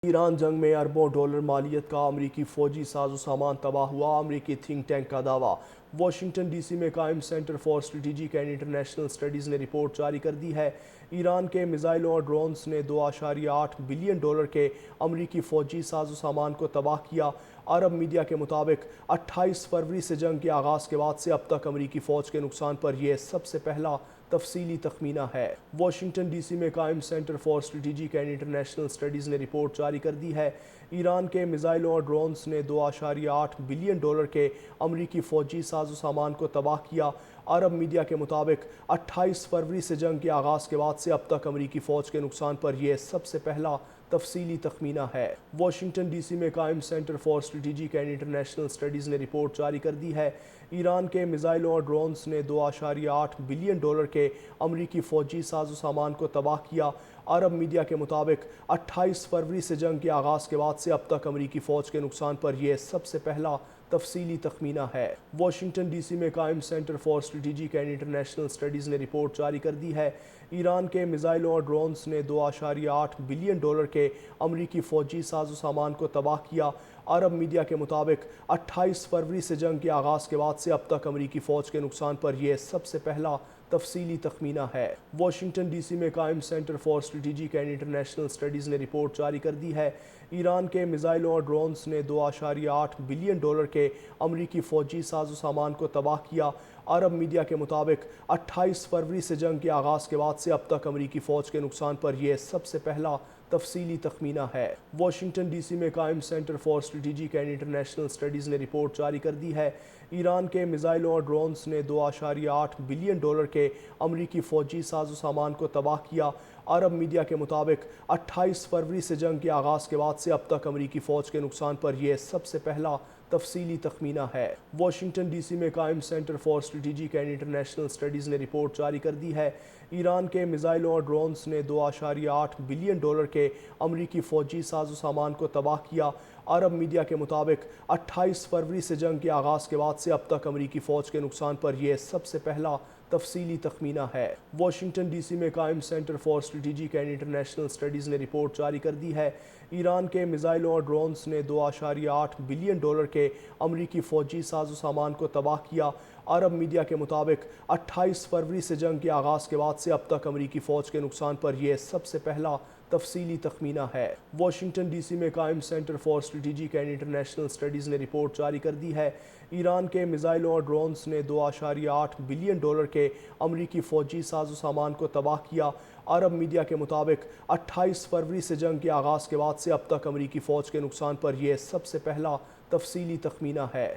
ایران جنگ میں اربوں ڈالر مالیت کا امریکی فوجی ساز و سامان تباہ ہوا۔ امریکی تھنک ٹینک کا دعویٰ۔ واشنگٹن ڈی سی میں قائم centre for strategic and international studies نے رپورٹ جاری کر دی ہے۔ ایران کے میزائلوں اور ڈرونز نے 2.8 بلین ڈالر کے امریکی فوجی ساز و سامان کو تباہ کیا۔ عرب میڈیا کے مطابق 28 فروری سے جنگ کے آغاز کے بعد سے اب تک امریکی فوج کے نقصان پر یہ سب سے پہلا تفصیلی تخمینہ ہے۔ واشنگٹن ڈی سی میں قائم centre for strategic and international studies نے رپورٹ جاری کر دی ہے۔ ایران کے میزائلوں اور ڈرونز نے 2.8 بلین ڈالر کے امریکی فوجی ساز و سامان کو تباہ کیا۔ عرب میڈیا کے مطابق 28 فروری سے جنگ کے آغاز کے بعد سے اب تک امریکی فوج کے نقصان پر یہ سب سے پہلا تفصیلی تخمینہ ہے۔ واشنگٹن ڈی سی میں قائم centre for strategic and international studies نے رپورٹ جاری کر دی ہے۔ ایران کے میزائلوں اور ڈرونز نے 2.8 بلین ڈالر کے امریکی فوجی ساز و سامان کو تباہ کیا۔ عرب میڈیا کے مطابق 28 فروری سے جنگ کے آغاز کے بعد سے اب تک امریکی فوج کے نقصان پر یہ سب سے پہلا تفصیلی تخمینہ ہے۔ واشنگٹن ڈی سی میں قائم centre for strategic and international studies نے رپورٹ جاری کر دی ہے۔ ایران کے میزائلوں اور ڈرونز نے 2.8 بلین ڈالر کے امریکی فوجی ساز و سامان کو تباہ کیا۔ عرب میڈیا کے مطابق 28 فروری سے جنگ کے آغاز کے بعد سے اب تک امریکی فوج کے نقصان پر یہ سب سے پہلا تفصیلی تخمینہ ہے۔ واشنگٹن ڈی سی میں قائم centre for strategic and international studies نے رپورٹ جاری کر دی ہے۔ ایران کے میزائلوں اور ڈرونز نے 2.8 بلین ڈالر کے امریکی فوجی ساز و سامان کو تباہ کیا۔ عرب میڈیا کے مطابق 28 فروری سے جنگ کے آغاز کے بعد سے اب تک امریکی فوج کے نقصان پر یہ سب سے پہلا تفصیلی تخمینہ ہے۔ واشنگٹن ڈی سی میں قائم centre for strategic and international studies نے رپورٹ جاری کر دی ہے۔ ایران کے میزائلوں اور ڈرونز نے 2.8 بلین ڈالر کے امریکی فوجی ساز و سامان کو تباہ کیا۔ عرب میڈیا کے مطابق 28 فروری سے جنگ کے آغاز کے بعد سے اب تک امریکی فوج کے نقصان پر یہ سب سے پہلا تفصیلی تخمینہ ہے۔ واشنگٹن ڈی سی میں قائم centre for strategic and international studies نے رپورٹ جاری کر دی ہے۔ ایران کے میزائلوں اور ڈرونز نے 2.8 بلین ڈالر کے امریکی فوجی ساز و سامان کو تباہ کیا۔ عرب میڈیا کے مطابق 28 فروری سے جنگ کے آغاز کے بعد سے اب تک امریکی فوج کے نقصان پر یہ سب سے پہلا تفصیلی تخمینہ ہے۔ واشنگٹن ڈی سی میں قائم centre for strategic and international studies نے رپورٹ جاری کر دی ہے۔ ایران کے میزائلوں اور ڈرونز نے 2.8 بلین ڈالر کے امریکی فوجی ساز و سامان کو تباہ کیا۔ عرب میڈیا کے مطابق 28 فروری سے جنگ کے آغاز کے بعد سے اب تک امریکی فوج کے نقصان پر یہ سب سے پہلا تفصیلی تخمینہ ہے۔ واشنگٹن ڈی سی میں قائم centre for strategic and international studies نے رپورٹ جاری کر دی ہے۔ ایران کے میزائلوں اور ڈرونز نے 2.8 بلین ڈالر کے امریکی فوجی ساز و سامان کو تباہ کیا۔ عرب میڈیا کے مطابق 28 فروری سے جنگ کے آغاز کے بعد سے اب تک امریکی فوج کے نقصان پر یہ سب سے پہلا تفصیلی تخمینہ ہے۔